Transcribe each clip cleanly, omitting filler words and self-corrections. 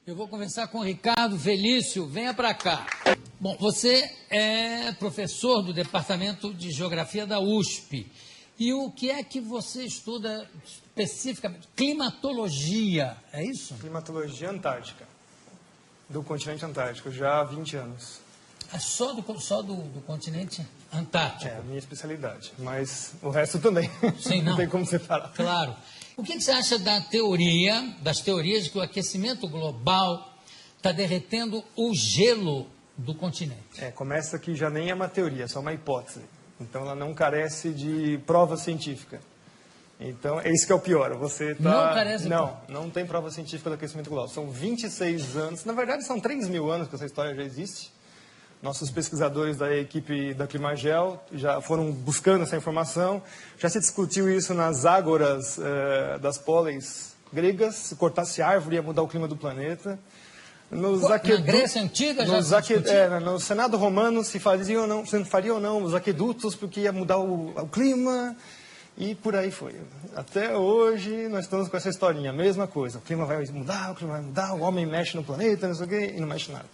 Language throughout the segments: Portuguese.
Eu vou conversar com o Ricardo Felício. Venha para cá. Bom, você é professor do Departamento de Geografia da USP. E o que é que você estuda especificamente? Climatologia, é isso? Climatologia antártica, do continente antártico, já há 20 anos. É só do continente antártico? É a minha especialidade, mas o resto também. Sim, não tem como separar. Claro. O que você acha das teorias de que o aquecimento global está derretendo o gelo do continente? Começa que já nem é uma teoria, é só uma hipótese. Então ela não carece de prova científica. Então é isso que é o pior. Você tá... Não carece de não tem prova científica do aquecimento global. São 26 anos, na verdade são 3.000 anos que essa história já existe. Nossos pesquisadores da equipe da Climagel já foram buscando essa informação. Já se discutiu isso nas ágoras das póleis gregas. Se cortasse árvore ia mudar o clima do planeta. Na Grécia Antiga já se discutiu? No Senado Romano se faria ou não os aquedutos porque ia mudar o clima. E por aí foi. Até hoje nós estamos com essa historinha, a mesma coisa. O clima vai mudar, o homem mexe no planeta, não sei o quê, e não mexe nada.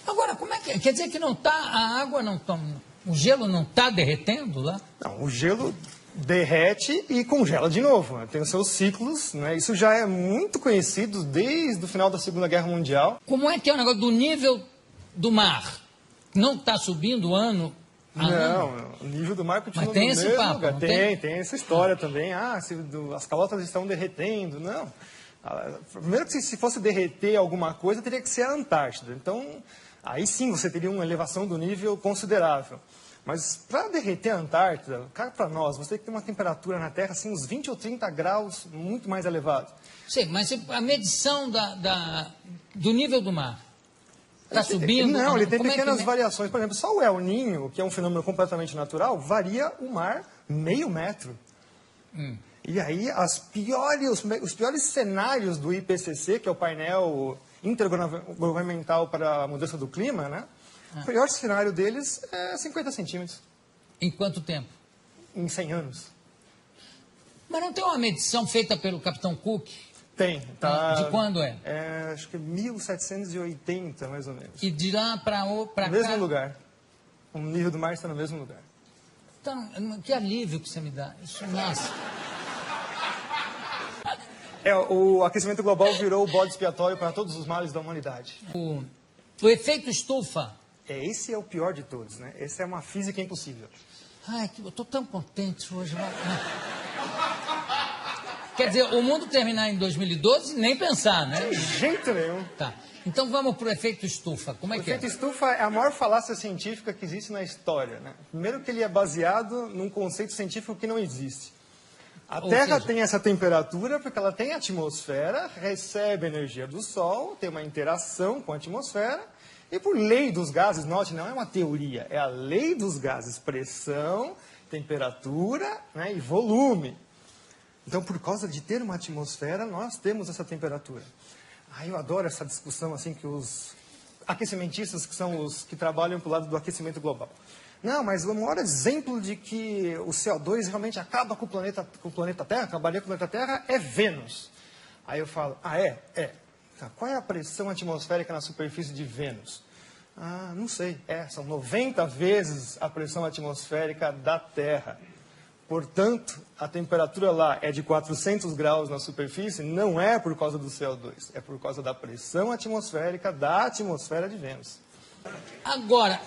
Agora, como é que é? Quer dizer que não está, a água não está, o gelo não está derretendo lá? Não, o gelo derrete e congela de novo. Tem os seus ciclos, né? Isso já é muito conhecido desde o final da Segunda Guerra Mundial. Como é que é o negócio do nível do mar? Não está subindo ano a ano? Não, o nível do mar continua no mesmo lugar. Tem essa história também. As calotas estão derretendo. Não. Primeiro que se fosse derreter alguma coisa, teria que ser a Antártida. Então, aí sim você teria uma elevação do nível considerável. Mas para derreter a Antártida, cá para nós, você tem que ter uma temperatura na Terra, assim, uns 20 ou 30 graus, muito mais elevado. Sim, mas a medição do nível do mar está subindo? Não, ele tem pequenas variações. Por exemplo, só o El Niño, que é um fenômeno completamente natural, varia o mar meio metro. E aí, os piores cenários do IPCC, que é o painel intergovernamental para a mudança do clima, né? O pior cenário deles é 50 centímetros. Em quanto tempo? Em 100 anos. Mas não tem uma medição feita pelo Capitão Cook? Tem. Tá, de quando é? Acho que 1780, mais ou menos. E de lá para cá? No mesmo lugar. O nível do mar está no mesmo lugar. Então, que alívio que você me dá. Isso, nossa. O aquecimento global virou o bode expiatório para todos os males da humanidade. O efeito estufa. Esse é o pior de todos, né? Essa é uma física impossível. Ai, eu estou tão contente hoje. Quer dizer, o mundo terminar em 2012, nem pensar, né? De jeito nenhum. Tá. Então vamos para o efeito estufa. Como é que é? O efeito estufa é a maior falácia científica que existe na história, né? Primeiro que ele é baseado num conceito científico que não existe. A Terra tem essa temperatura porque ela tem atmosfera, recebe energia do Sol, tem uma interação com a atmosfera, e por lei dos gases, note, não é uma teoria, é a lei dos gases, pressão, temperatura, né, e volume. Então, por causa de ter uma atmosfera, nós temos essa temperatura. Eu adoro essa discussão assim que os aquecimentistas, que são os que trabalham para o lado do aquecimento global. Não, mas o maior exemplo de que o CO2 realmente acaba com o planeta Terra, acabaria com o planeta Terra, é Vênus. Aí eu falo, é? Tá, qual é a pressão atmosférica na superfície de Vênus? Não sei. São 90 vezes a pressão atmosférica da Terra. Portanto, a temperatura lá é de 400 graus na superfície, não é por causa do CO2, é por causa da pressão atmosférica da atmosfera de Vênus. Agora,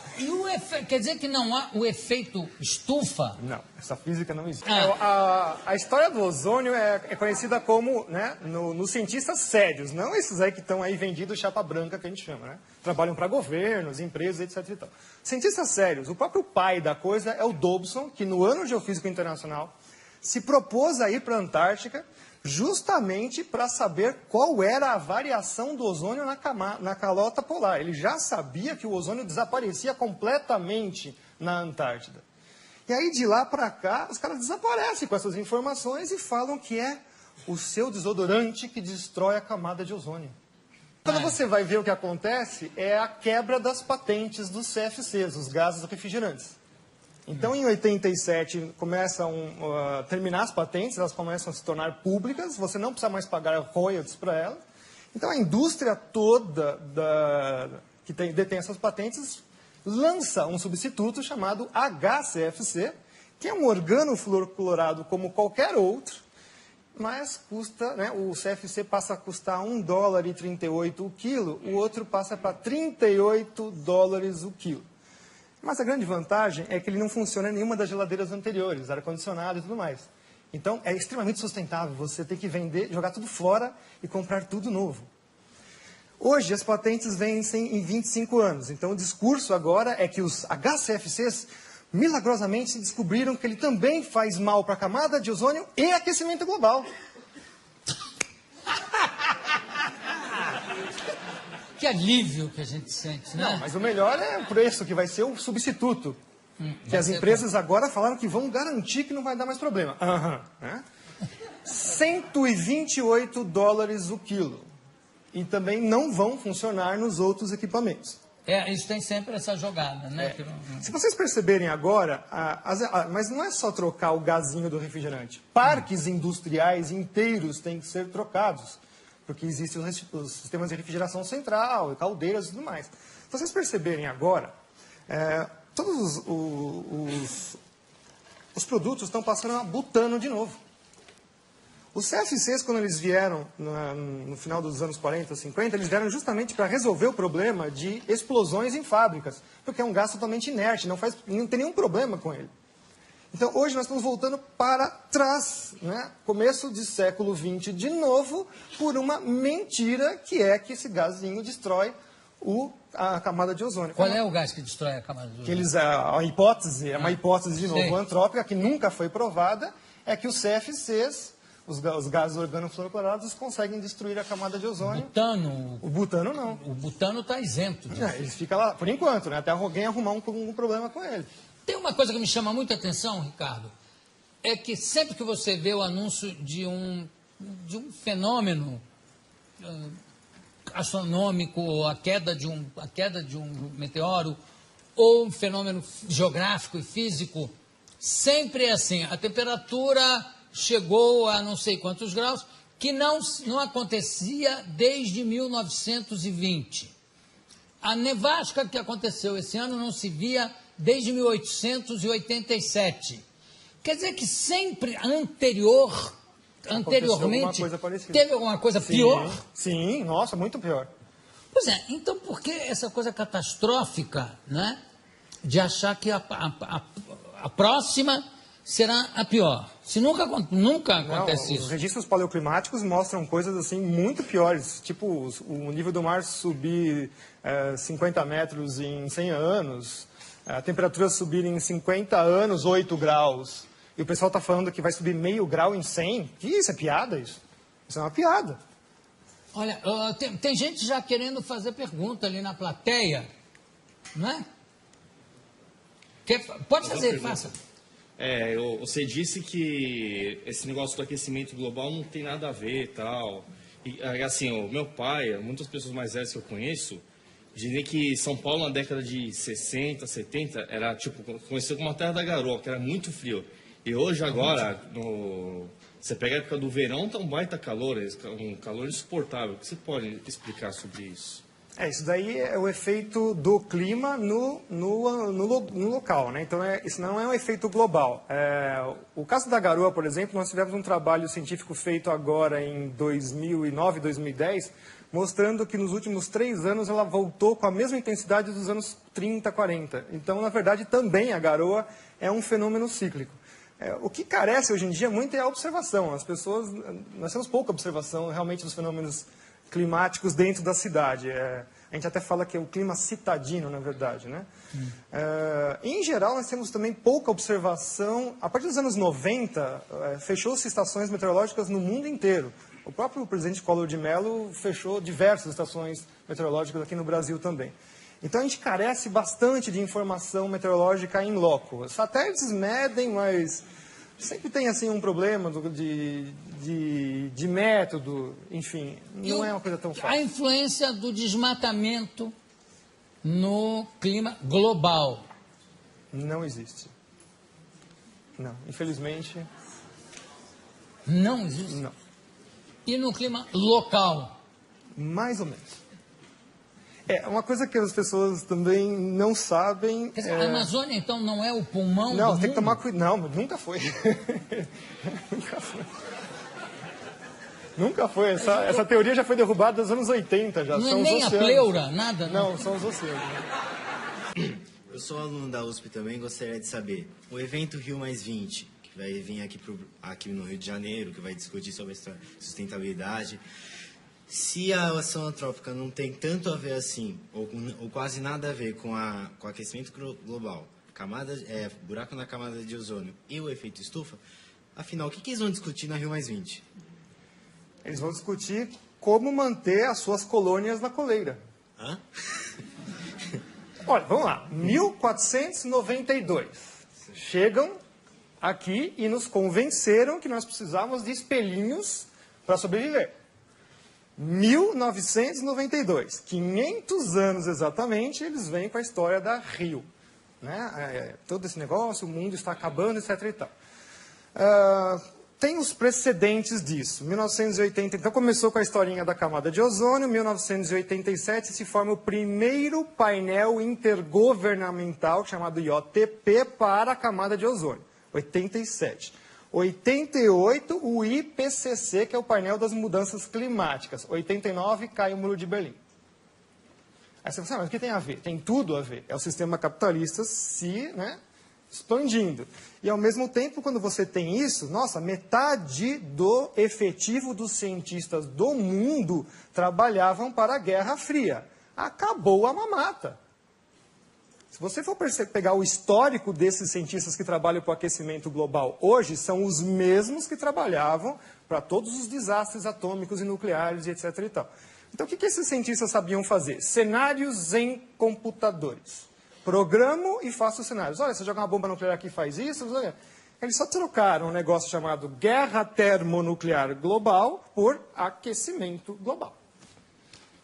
quer dizer que não há o efeito estufa? Não, essa física não existe. A história do ozônio é conhecida como, né, nos cientistas sérios, não esses aí que estão aí vendidos chapa branca, que a gente chama, né? Trabalham para governos, empresas, etc. E tal. Cientistas sérios, o próprio pai da coisa é o Dobson, que no Ano Geofísico Internacional se propôs a ir para a Antártica justamente para saber qual era a variação do ozônio na calota polar. Ele já sabia que o ozônio desaparecia completamente na Antártida. E aí, de lá para cá, os caras desaparecem com essas informações e falam que é o seu desodorante que destrói a camada de ozônio. Quando você vai ver o que acontece, é a quebra das patentes dos CFCs, os gases refrigerantes. Então, em 87, começam a terminar as patentes, elas começam a se tornar públicas, você não precisa mais pagar royalties para elas, Então, a indústria toda que detém essas patentes lança um substituto chamado HCFC, que é um organofluoroclorado como qualquer outro, mas custa, né, o CFC passa a custar $1,38 o quilo, o outro passa para $38 o quilo. Mas a grande vantagem é que ele não funciona em nenhuma das geladeiras anteriores, ar-condicionado e tudo mais. Então, é extremamente sustentável você ter que vender, jogar tudo fora e comprar tudo novo. Hoje, as patentes vencem em 25 anos. Então, o discurso agora é que os HCFCs, milagrosamente, descobriram que ele também faz mal para a camada de ozônio e aquecimento global. Que alívio que a gente sente, né? Não, mas o melhor é o preço, que vai ser o substituto. Que as empresas agora falaram que vão garantir que não vai dar mais problema. Né? $128 o quilo. E também não vão funcionar nos outros equipamentos. Isso tem sempre essa jogada, né? Se vocês perceberem agora, mas não é só trocar o gazinho do refrigerante. Parques industriais inteiros têm que ser trocados, porque existem os sistemas de refrigeração central, caldeiras e tudo mais. Se vocês perceberem agora, todos os produtos estão passando a butano de novo. Os CFCs, quando eles vieram no final dos anos 40, 50, eles vieram justamente para resolver o problema de explosões em fábricas, porque é um gás totalmente inerte, não tem nenhum problema com ele. Então, hoje nós estamos voltando para trás, né? Começo do século XX de novo, por uma mentira que é que esse gazinho destrói a camada de ozônio. Qual é o gás que destrói a camada de ozônio? A hipótese, é uma hipótese de novo antrópica, que nunca foi provada, é que os CFCs, os gases organofluoroclorados, conseguem destruir a camada de ozônio. O butano não. O butano está isento disso. Ele fica lá, por enquanto, né? Até alguém arrumar um problema com ele. Tem uma coisa que me chama muita atenção, Ricardo, é que sempre que você vê o anúncio de um fenômeno astronômico, a queda de um meteoro, ou um fenômeno geográfico e físico, sempre é assim, a temperatura chegou a não sei quantos graus, que não acontecia desde 1920. A nevasca que aconteceu esse ano não se via desde 1887. Quer dizer que sempre anteriormente teve alguma coisa pior? Sim, nossa, muito pior. Pois é, então por que essa coisa catastrófica, né, de achar que a próxima será a pior? Se nunca acontece isso. Os registros paleoclimáticos mostram coisas assim muito piores, tipo o nível do mar subir 50 metros em 100 anos, a temperatura subir em 50 anos 8 graus, e o pessoal está falando que vai subir meio grau em 100. Que isso? É piada isso? Isso é uma piada. Olha, tem gente já querendo fazer pergunta ali na plateia, não é? Pode fazer, faça. Você disse que esse negócio do aquecimento global não tem nada a ver e tal. E, assim, o meu pai, muitas pessoas mais velhas que eu conheço, dizem que São Paulo na década de 60, 70, era tipo, conhecido como a terra da garoa, que era muito frio. E hoje agora, você pega a época do verão, tá um baita calor, um calor insuportável. O que você pode explicar sobre isso? Isso daí é o efeito do clima no local, né? Então, isso não é um efeito global. O caso da garoa, por exemplo, nós tivemos um trabalho científico feito agora em 2009, 2010, mostrando que nos últimos 3 anos ela voltou com a mesma intensidade dos anos 30, 40. Então, na verdade, também a garoa é um fenômeno cíclico. O que carece hoje em dia muito é a observação. Nós temos pouca observação realmente dos fenômenos climáticos dentro da cidade. A gente até fala que é o clima citadino, na verdade, né? Em geral, nós temos também pouca observação. A partir dos anos 90, fechou-se estações meteorológicas no mundo inteiro. O próprio presidente Collor de Mello fechou diversas estações meteorológicas aqui no Brasil também. Então, a gente carece bastante de informação meteorológica in loco. Os satélites medem, mas sempre tem assim um problema de método, enfim, não é uma coisa tão fácil. A influência do desmatamento no clima global? Não existe. Não, infelizmente. Não existe? Não. E no clima local? Mais ou menos. Uma coisa que as pessoas também não sabem... Quer dizer, a Amazônia, então, não é o pulmão Não, do tem mundo? que tomar cuidado. Não, nunca foi. Nunca foi. Nunca foi. Essa teoria já foi derrubada nos anos 80. Já. Não são é nem os a oceanos. pleura, nada? Não, são os oceanos. Eu sou aluno da USP também, gostaria de saber, o evento Rio+20, que vai vir aqui no Rio de Janeiro, que vai discutir sobre a sustentabilidade, se a ação antrópica não tem tanto a ver assim, ou quase nada a ver com o aquecimento global, buraco na camada de ozônio e o efeito estufa, afinal, o que eles vão discutir na Rio+20? Eles vão discutir como manter as suas colônias na coleira. Hã? Olha, vamos lá. 1492. Chegam aqui e nos convenceram que nós precisávamos de espelhinhos para sobreviver. 1992. 500 anos exatamente, eles vêm com a história da Rio. Né? Todo esse negócio, o mundo está acabando, etc. e tal. Tem os precedentes disso. 1980, então começou com a historinha da camada de ozônio. 1987 se forma o primeiro painel intergovernamental, chamado IOTP, para a camada de ozônio. 87. 88, o IPCC, que é o painel das mudanças climáticas. 89, cai o Muro de Berlim. Aí você fala, mas o que tem a ver? Tem tudo a ver. É o sistema capitalista se expandindo. E, ao mesmo tempo, quando você tem isso, nossa, metade do efetivo dos cientistas do mundo trabalhavam para a Guerra Fria. Acabou a mamata. Se você for pegar o histórico desses cientistas que trabalham para o aquecimento global hoje, são os mesmos que trabalhavam para todos os desastres atômicos e nucleares e etc. e tal. Então, o que esses cientistas sabiam fazer? Cenários em computadores. Programo e faço cenários. Olha, você joga uma bomba nuclear aqui e faz isso. Eles só trocaram um negócio chamado guerra termonuclear global por aquecimento global.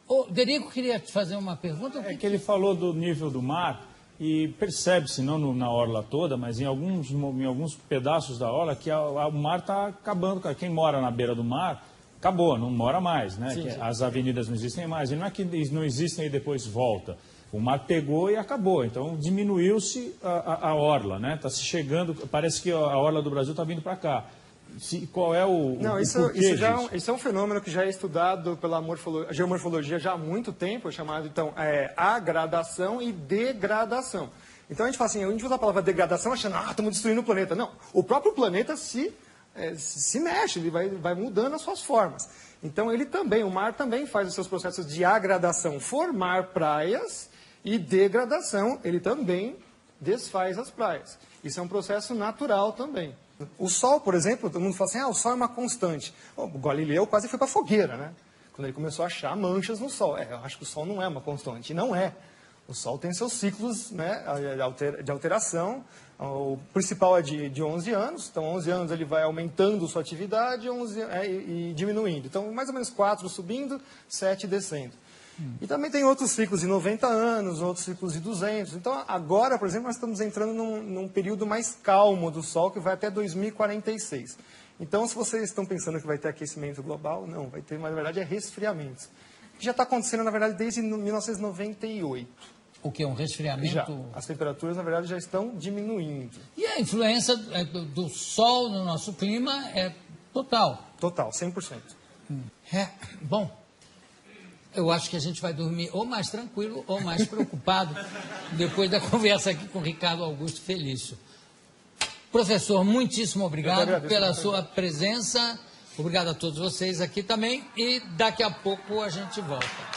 O Derico queria te fazer uma pergunta. É que ele falou do nível do mar e percebe-se, não na orla toda, mas em alguns pedaços da orla, que o mar está acabando. Quem mora na beira do mar, acabou, não mora mais. Né? Sim, sim. As avenidas não existem mais. E não é que não existem e depois volta. O mar pegou e acabou, então diminuiu-se a orla, né? Está se chegando, parece que a orla do Brasil está vindo para cá. Qual é o porquê disso? Isso é um fenômeno que já é estudado pela geomorfologia já há muito tempo, chamado, então, agradação e degradação. Então a gente fala assim, a gente usa a palavra degradação achando, estamos destruindo o planeta. Não, o próprio planeta se mexe, ele vai mudando as suas formas. Então o mar também faz os seus processos de agradação, formar praias, e degradação, ele também desfaz as praias. Isso é um processo natural também. O Sol, por exemplo, todo mundo fala assim, o Sol é uma constante. O Galileu quase foi para a fogueira, né? Quando ele começou a achar manchas no Sol. Eu acho que o Sol não é uma constante. E não é. O Sol tem seus ciclos, né, de alteração. O principal é de 11 anos. Então, 11 anos ele vai aumentando sua atividade e diminuindo. Então, mais ou menos 4 subindo, 7 descendo. E também tem outros ciclos de 90 anos, outros ciclos de 200. Então, agora, por exemplo, nós estamos entrando num período mais calmo do Sol, que vai até 2046. Então, se vocês estão pensando que vai ter aquecimento global, não, vai ter, mas na verdade é resfriamento. Que já está acontecendo, na verdade, desde 1998. O que? Um resfriamento? Já. As temperaturas, na verdade, já estão diminuindo. E a influência do Sol no nosso clima é total? Total, 100%. Bom, eu acho que a gente vai dormir ou mais tranquilo ou mais preocupado depois da conversa aqui com o Ricardo Augusto Felício. Professor, muitíssimo obrigado pela sua presença. Obrigado a todos vocês aqui também. E daqui a pouco a gente volta.